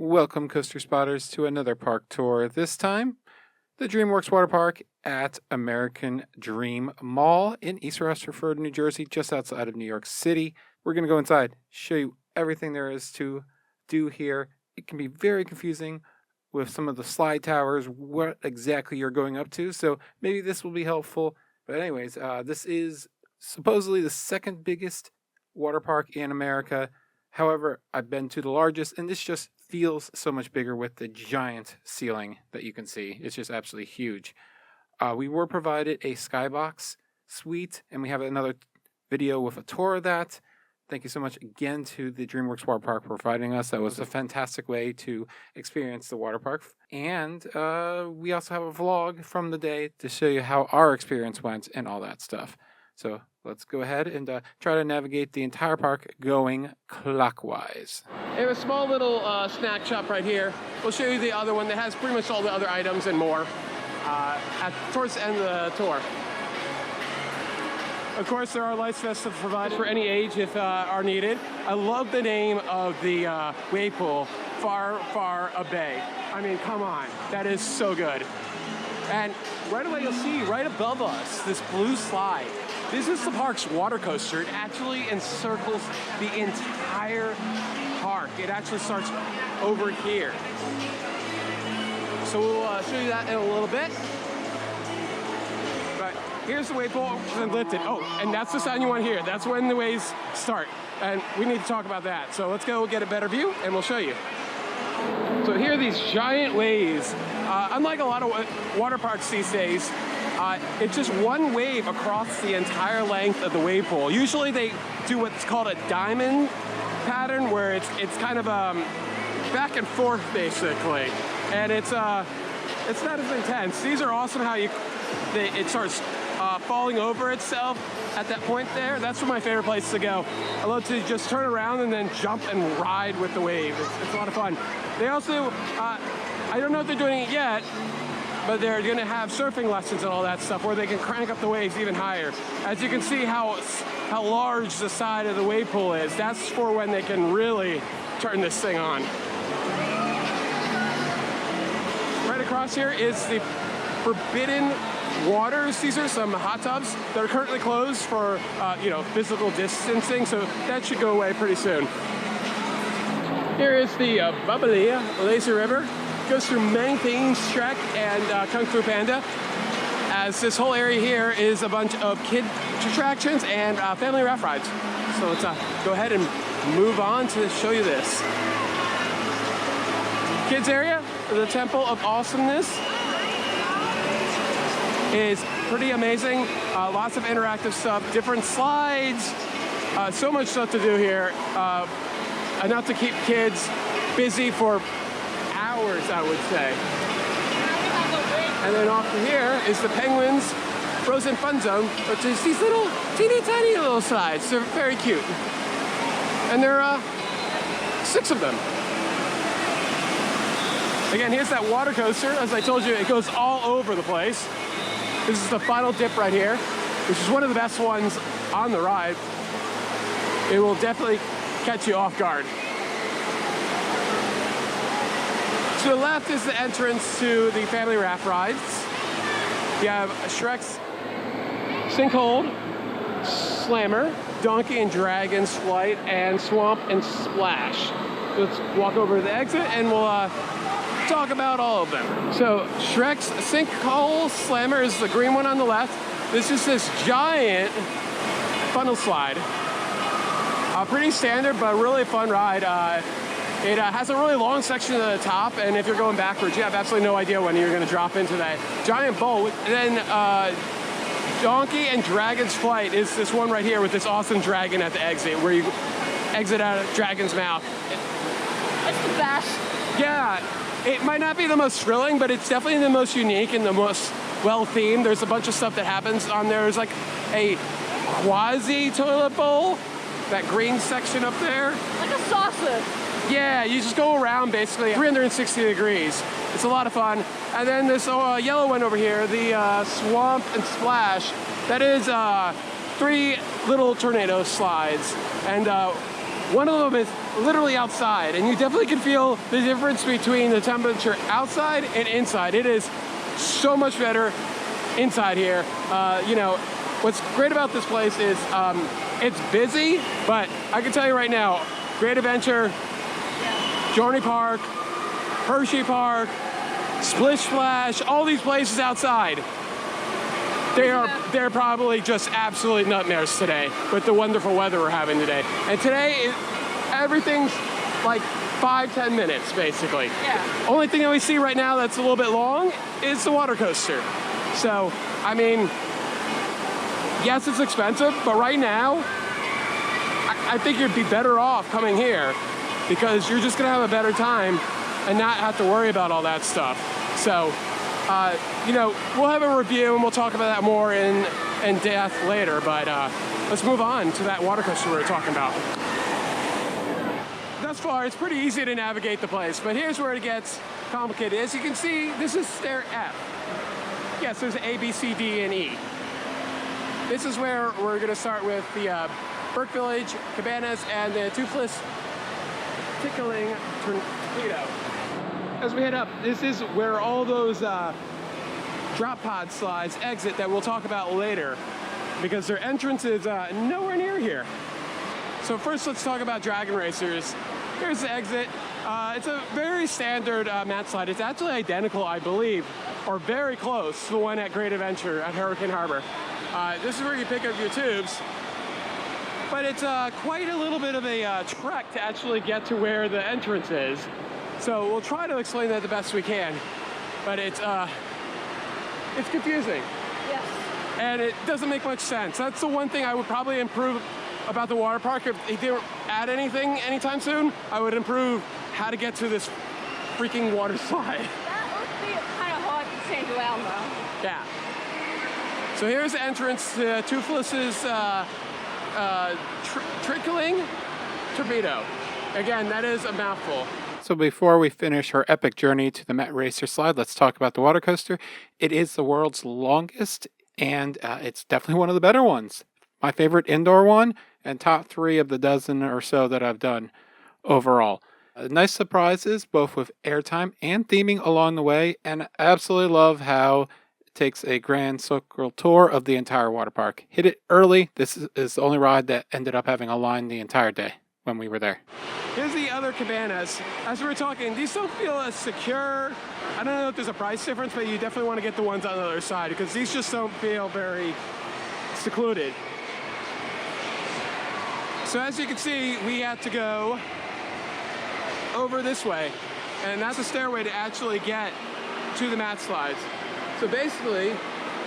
Welcome, coaster spotters, to another park tour. This time, the Dreamworks Waterpark at American Dream Mall in East Rutherford, New Jersey, just outside of New York City. We're going to go inside, show you everything there is to do here. It can be very confusing with some of the slide towers, what exactly you're going up to, so maybe this will be helpful. But anyways, this is supposedly the second biggest water park in America. However, I've been to the largest, and this just feels so much bigger with the giant ceiling that you can see. It's just absolutely huge. We were provided a skybox suite, and we have another video with a tour of that. Thank you so much again to the Dreamworks Water Park for providing us. That was a fantastic way to experience the water park. And we also have a vlog from the day to show you how our experience went and all that stuff. So let's go ahead and try to navigate the entire park going clockwise. We have a small little snack shop right here. We'll show you the other one that has pretty much all the other items and more towards the end of the tour. Of course, there are lights vests provided for any age if are needed. I love the name of the Wavepool, Far, Far Away. I mean, come on, that is so good. And right away you'll see right above us this blue slide. This is the park's water coaster. It actually encircles the entire park. It actually starts over here. So we'll show you that in a little bit. But here's the Wavepool and lifted. Oh, and that's the sign you want to hear. That's when the waves start. And we need to talk about that. So let's go get a better view and we'll show you. So here are these giant waves. Unlike a lot of water parks these days, it's just one wave across the entire length of the wave pool. Usually they do what's called a diamond pattern, where it's kind of back and forth basically, and it's not as intense. These are awesome. How it starts falling over itself at that point there. That's my favorite place to go. I love to just turn around and then jump and ride with the wave. It's a lot of fun. They also, I don't know if they're doing it yet, but they're going to have surfing lessons and all that stuff where they can crank up the waves even higher. As you can see how large the side of the wave pool is, that's for when they can really turn this thing on. Right across here is the Forbidden Waters. These are some hot tubs that are currently closed for physical distancing, so that should go away pretty soon. Here is the bubbly lazy river. Goes through many things, Shrek and Kung Fu Panda, as this whole area here is a bunch of kid attractions and family raft rides. So let's go ahead and move on to show you this. Kids area, the Temple of Awesomeness, is pretty amazing. Lots of interactive stuff, different slides, so much stuff to do here. Enough to keep kids busy for hours, I would say. And then off to here is the Penguins Frozen Fun Zone, which is these little teeny tiny little slides. They're very cute. And there are 6 of them. Again, here's that water coaster. As I told you, it goes all over the place. This is the final dip right here, which is one of the best ones on the ride. It will definitely catch you off guard. To the left is the entrance to the family raft rides. You have Shrek's Sinkhole, Slammer, Donkey and Dragon's Flight, and Swamp and Splash. Let's walk over to the exit and we'll talk about all of them. So Shrek's Sinkhole Slammer is the green one on the left. This is this giant funnel slide. Pretty standard, but really fun ride. It has a really long section at the top, and if you're going backwards, you have absolutely no idea when you're going to drop into that giant bowl. Then Donkey and Dragon's Flight is this one right here with this awesome dragon at the exit, where you exit out of Dragon's mouth. That's the best. Yeah, it might not be the most thrilling, but it's definitely the most unique and the most well-themed. There's a bunch of stuff that happens on there. There's like a quasi-toilet bowl, that green section up there. Like a saucer. Yeah, you just go around basically 360 degrees. It's a lot of fun. And then this yellow one over here, the Swamp and Splash, that is 3 little tornado slides. And One of them is literally outside, and you definitely can feel the difference between the temperature outside and inside. It is so much better inside here. You know, what's great about this place is it's busy, but I can tell you right now, Great Adventure, Journey Park, Hershey Park, Splish Splash, all these places outside, they're probably just absolute nightmares today with the wonderful weather we're having today. And today, everything's like 5-10 minutes, basically. Yeah. Only thing that we see right now that's a little bit long is the water coaster. So, I mean, yes, it's expensive, but right now, I think you'd be better off coming here because you're just gonna have a better time and not have to worry about all that stuff. So, you know, we'll have a review and we'll talk about that more in depth later, but let's move on to that water coaster we were talking about. Thus far, it's pretty easy to navigate the place, but here's where it gets complicated. As you can see, this is stair F. Yes, there's A, B, C, D, and E. This is where we're gonna start with the Burke Village, Cabanas, and the Toothless Tickling Torpedo. As we head up, this is where all those drop pod slides exit that we'll talk about later because their entrance is nowhere near here. So first, let's talk about Dragon Racers. Here's the exit. It's a very standard mat slide. It's actually identical, I believe, or very close to the one at Great Adventure at Hurricane Harbor. This is where you pick up your tubes, but it's quite a little bit of a trek to actually get to where the entrance is. So we'll try to explain that the best we can, but it's confusing. Yes. And it doesn't make much sense. That's the one thing I would probably improve about the water park. If they didn't add anything anytime soon, I would improve how to get to this freaking water slide. That would be kind of hard to change around though. Yeah. So here's the entrance to Toothless's Trickling Torpedo. Again, that is a mouthful. So before we finish our epic journey to the Met Racer slide, let's talk about the water coaster. It is the world's longest, and it's definitely one of the better ones. My favorite indoor one, and top 3 of the dozen or so that I've done overall. Nice surprises, both with airtime and theming along the way, and I absolutely love how it takes a grand circle tour of the entire water park. Hit it early. This is the only ride that ended up having a line the entire day when we were there. Here's the other cabanas. As we were talking, these don't feel as secure. I don't know if there's a price difference, but you definitely want to get the ones on the other side because these just don't feel very secluded. So as you can see, we had to go over this way, and that's a stairway to actually get to the mat slides. So basically,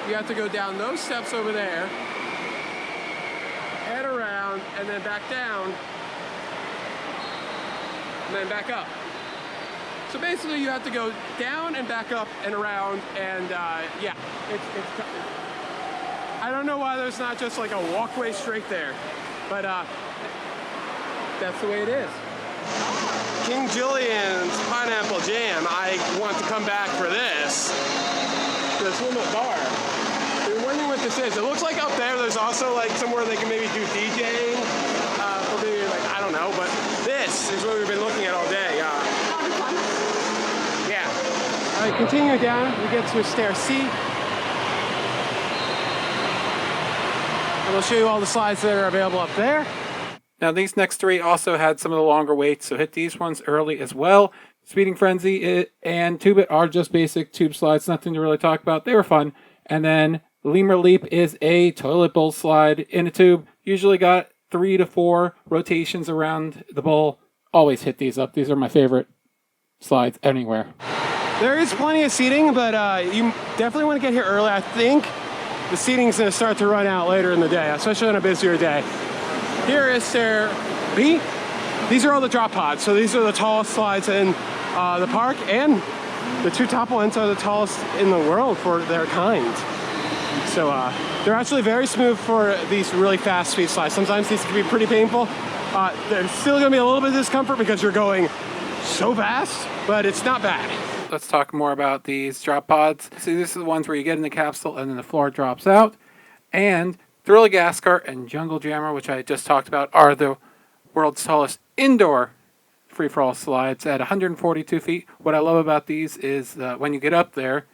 you have to go down those steps over there, head around, and then back down, and then back up. So basically you have to go down and back up and around, and yeah, it's I don't know why there's not just like a walkway straight there, but that's the way it is. King Julian's Pineapple Jam. I want to come back for this little bar. You're wondering what this is. It looks like up there there's also like somewhere they can maybe do DJing, or maybe like, I don't know, but this is what we've been looking at all day. Yeah. All right, continue down, we get to stair C. And we'll show you all the slides that are available up there. Now, these next 3 also had some of the longer waits, so hit these ones early as well. Speeding Frenzy and Tube It are just basic tube slides, nothing to really talk about. They were fun. And then Lemur Leap is a toilet bowl slide in a tube. Usually got 3 to 4 rotations around the bowl. Always hit these up. These are my favorite slides anywhere. There is plenty of seating, but you definitely want to get here early. I think the seating's going to start to run out later in the day, especially on a busier day. Here is stair B. These are all the drop pods. So these are the tallest slides in the park, and the 2 top ones are the tallest in the world for their kind. So they're actually very smooth for these really fast speed slides. Sometimes these can be pretty painful. There's still going to be a little bit of discomfort because you're going so fast, but it's not bad. Let's talk more about these drop pods. See, this is the ones where you get in the capsule and then the floor drops out. And Thrillagascar and Jungle Jammer, which I just talked about, are the world's tallest indoor free-for-all slides at 142 feet. What I love about these is when you get up there,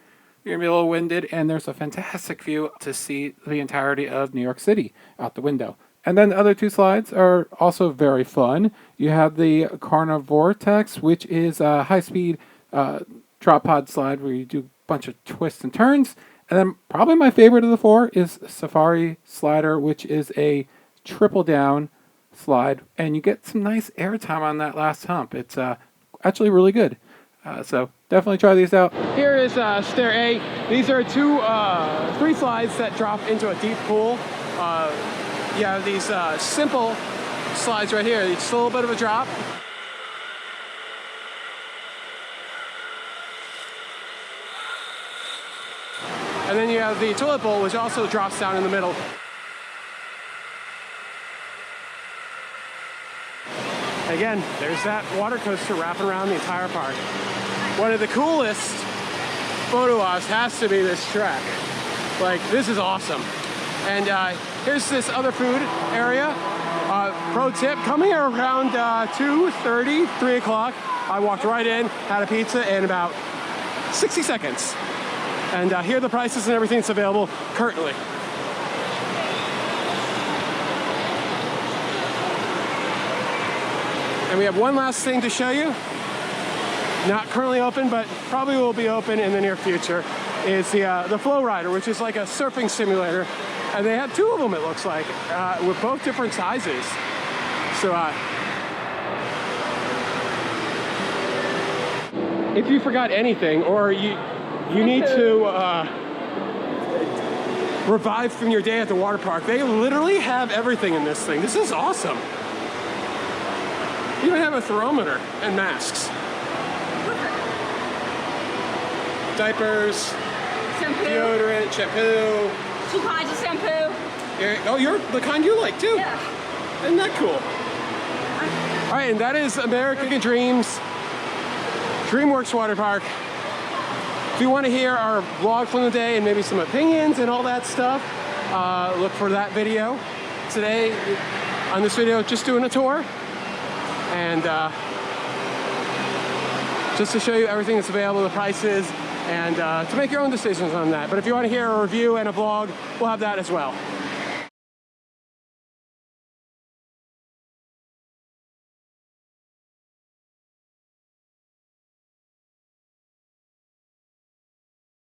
you're going to be a little winded, and there's a fantastic view to see the entirety of New York City out the window. And then the other two slides are also very fun. You have the Vortex, which is a high-speed drop pod slide where you do a bunch of twists and turns. And then probably my favorite of the four is Surfari Slider, which is a triple down slide, and you get some nice airtime on that last hump. It's actually really good. So definitely try these out. Here is stair A. These are three slides that drop into a deep pool. You have these simple slides right here. It's a little bit of a drop. And then you have the toilet bowl, which also drops down in the middle. Again, there's that water coaster wrapping around the entire park. One of the coolest photo ops has to be this Shrek. Like, this is awesome. And here's this other food area. Pro tip, coming around 2:30, 3 o'clock, I walked right in, had a pizza in about 60 seconds. And here are the prices and everything that's available currently. And we have one last thing to show you. Not currently open, but probably will be open in the near future. Is the Flow Rider, which is like a surfing simulator. And they have two of them, it looks like, with both different sizes. So if you forgot anything, or you need to revive from your day at the water park, they literally have everything in this thing. This is awesome. You even have a thermometer and masks. Diapers, Shampoo. deodorant, shampoo. 2 kinds of shampoo. Oh, you're the kind you like too. Yeah. Isn't that cool? All right, and that is American Dreams, Dreamworks Water Park. If you want to hear our vlog from the day and maybe some opinions and all that stuff, look for that video. Today, on this video, just doing a tour. And just to show you everything that's available, the prices, and to make your own decisions on that. But if you want to hear a review and a vlog, we'll have that as well.